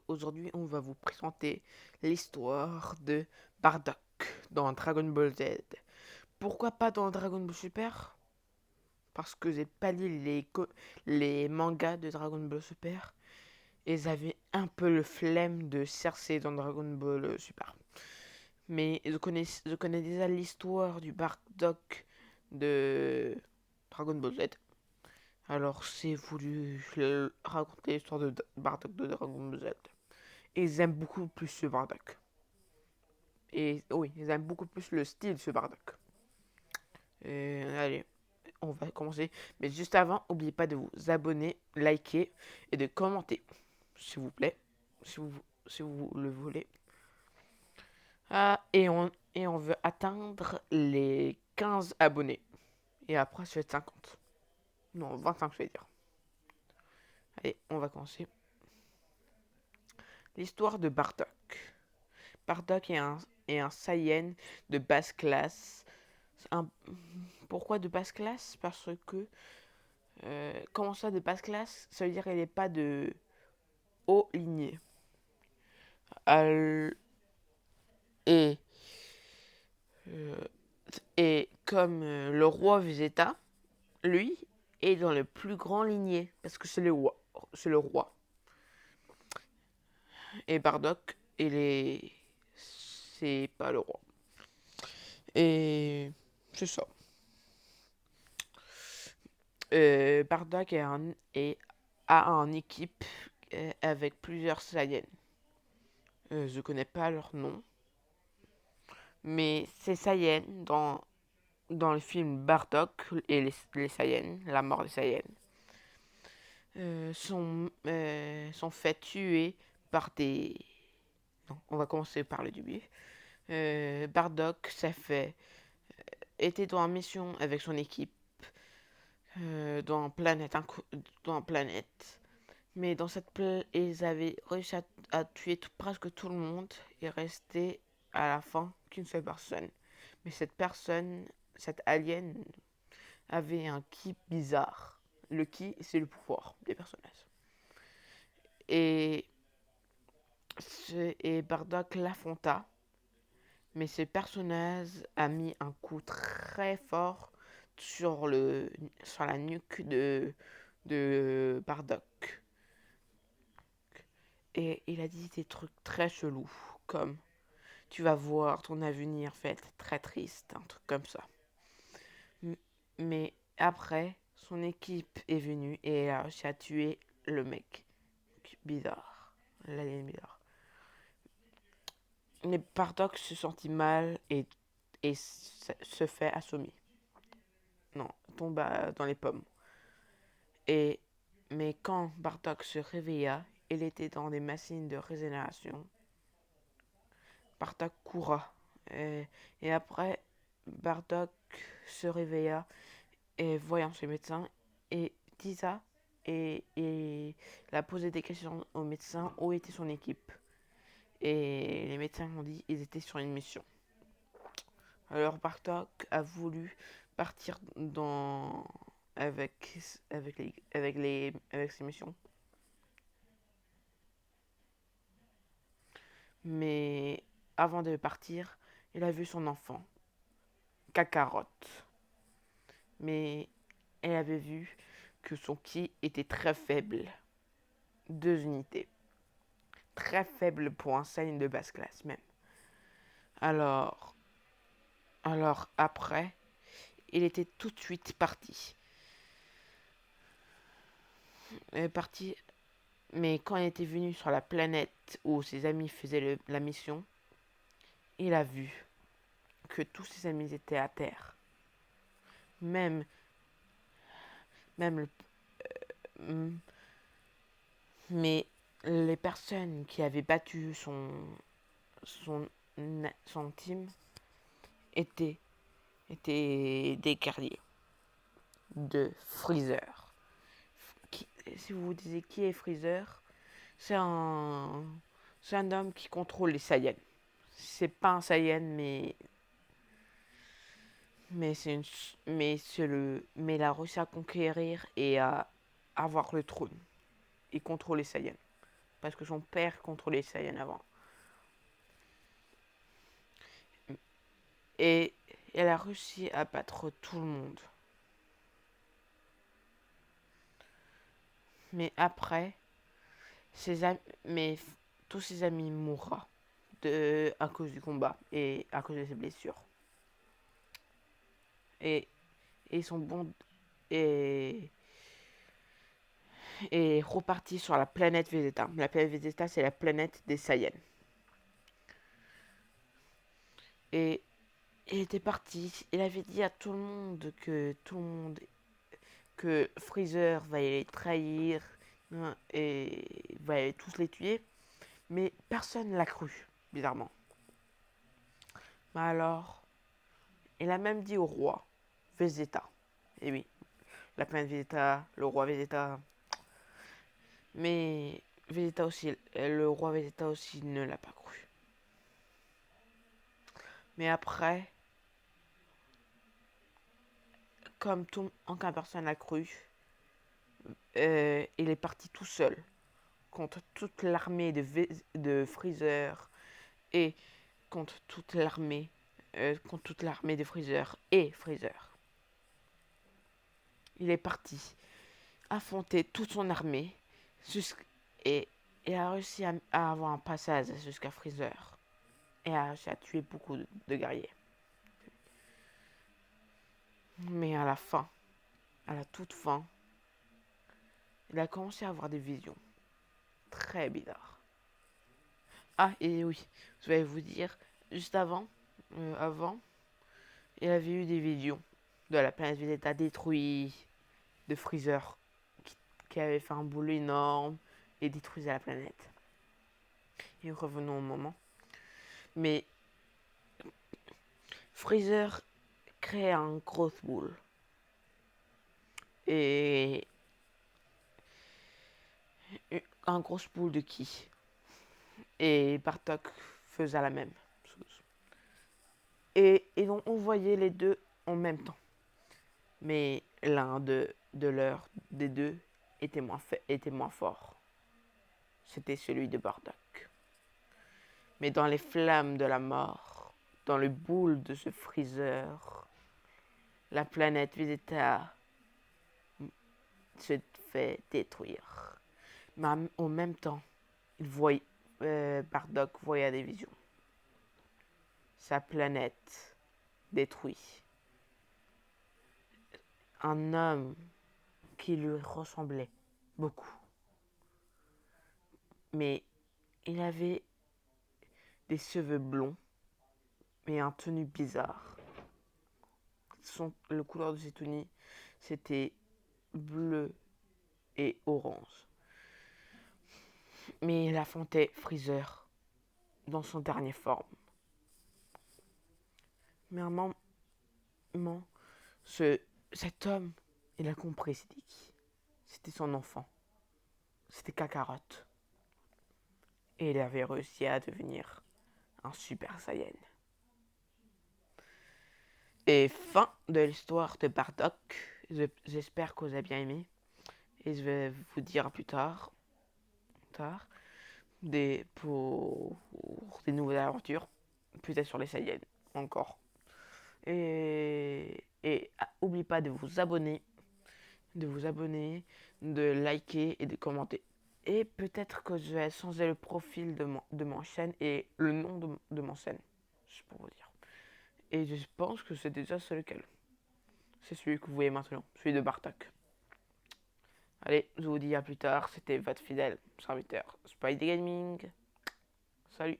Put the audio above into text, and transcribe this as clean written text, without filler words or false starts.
Aujourd'hui, on va vous présenter l'histoire de Bardock dans Dragon Ball Z. Pourquoi pas dans Dragon Ball Super? Parce que j'ai pas lu les mangas de Dragon Ball Super et ils avaient un peu le flemme de chercher dans Dragon Ball Super. Mais je connais déjà l'histoire du Bardock de Dragon Ball Z. Alors, j'ai voulu raconter l'histoire de Bardock de Dragon Ball Z. Et ils aiment beaucoup plus ce Bardock. Et oui, ils aiment beaucoup plus le style de ce Bardock. Et, allez, on va commencer. Mais juste avant, n'oubliez pas de vous abonner, liker et de commenter, s'il vous plaît, si vous, si vous le voulez. Et on veut atteindre les 15 abonnés. Et après, ça va être 50. Non, 25, je vais dire. Allez, on va commencer. L'histoire de Bardock. Bardock est un Saiyan de basse classe. Un- Pourquoi de basse classe? Parce que, comment ça de basse classe? Ça veut dire qu'elle n'est pas de haut lignée. Elle- Et, euh, et comme le roi Vegeta, lui, est dans le plus grand lignée. Parce que c'est le roi. C'est le roi. Et Bardock, c'est pas le roi. Et c'est ça. Bardock a un équipe avec plusieurs Saiyans. Je connais pas leur nom, mais ces Saiyans dans le film Bardock et les Saiyans, la mort des Saiyans, sont faits tuer par des. Non, on va commencer par le début. Bardock était dans une mission avec son équipe dans une planète. Mais dans cette planète, ils avaient réussi à tuer presque tout le monde et restait à la fin qu'une seule personne. Mais cette personne, cette alien, avait un ki bizarre. Le ki, c'est le pouvoir des personnages. Et, et Bardock l'affronta, mais ce personnage a mis un coup très fort sur la nuque de Bardock. Et il a dit des trucs très chelous, comme tu vas voir ton avenir fait être très triste, un truc comme ça. Mais après, son équipe est venue et a réussi à tuer le mec bizarre, l'alien bizarre. Mais Bardock se sentit mal et se fait assommer. Non, tombe dans les pommes. Et, mais quand Bardock se réveilla, il était dans des machines de régénération. Bardock coura. Et après, Bardock se réveilla et voyant ses médecins et dit ça. Et il a posé des questions aux médecins où était son équipe. Et les médecins ont dit qu'ils étaient sur une mission. Alors Bartok a voulu partir avec ses missions. Mais avant de partir, il a vu son enfant, Kakarot. Mais elle avait vu que son ki était très faible. 2 unités. Très faible pour un Saiyan de basse classe même. Alors, alors après, il était tout de suite parti. Il est parti, mais quand il était venu sur la planète où ses amis faisaient la mission, il a vu que tous ses amis étaient à terre. Même, même le- mais les personnes qui avaient battu son, son team étaient, étaient des guerriers de Freezer. Si vous vous disiez qui est Freezer, c'est un, c'est un homme qui contrôle les Saiyans. C'est pas un Saiyan, mais c'est une, mais il a réussi à conquérir et à avoir le trône et contrôler Saiyan. parce que son père contrôlait Saiyan avant. Et elle a réussi à battre tout le monde. Mais après, mais tous ses amis mourront à cause du combat et à cause de ses blessures. Et, et ils sont bons et, et repartis sur la planète Vegeta. La planète Vegeta, c'est la planète des Saiyans. Et il était parti. Il avait dit à tout le monde que Freezer va les trahir, hein, et va tous les tuer. Mais personne l'a cru, bizarrement. Mais alors, il a même dit au roi Vegeta. Et oui, la planète Vegeta, le roi Vegeta. Mais Vegeta aussi, le roi Vegeta aussi ne l'a pas cru. Mais après, comme aucun personne l'a cru, il est parti tout seul contre toute l'armée de Freezer et contre toute l'armée de Freezer et Freezer. Il est parti affronter toute son armée et, et a réussi à avoir un passage jusqu'à Freezer et a réussi à tuer beaucoup de guerriers. Mais à la fin, à la toute fin, il a commencé à avoir des visions très bizarres. Ah, et oui, je vais vous dire, juste avant, il avait eu des visions de la planète Vegeta détruite, de Freezer qui avait fait un boulot énorme et détruisait la planète. Et revenons au moment. Mais Freezer crée un gros boule. Et un gros boule de qui? Et Bartok faisait la même chose. Et on voyait les deux en même temps. Mais l'un des deux était moins fort. C'était celui de Bardock. Mais dans les flammes de la mort, dans le boule de ce Freezer, la planète Vegeta se fait détruire. Mais en même temps, Bardock voyait des visions. Sa planète détruite. Un homme qui lui ressemblait beaucoup. Mais il avait des cheveux blonds et un tenue bizarre. Le couleur de ses tenues, c'était bleu et orange. Mais il affrontait Freezer dans son dernier forme. Mais à un moment, cet homme, il a compris, c'était qui? C'était son enfant. C'était Kakarot. Et il avait réussi à devenir un Super Saiyan. Et fin de l'histoire de Bardock. J'espère que vous avez bien aimé. Et je vais vous dire plus tard pour des nouvelles aventures. Peut-être sur les Saiyans encore. Et n'oubliez pas de liker et de commenter. Et peut-être que je vais changer le profil de mon chaîne et le nom de mon chaîne. Juste pour vous dire. Et je pense que c'est déjà lequel. C'est celui que vous voyez maintenant, celui de Bartok. Allez, je vous dis à plus tard. C'était votre fidèle serviteur Spidey Gaming. Salut.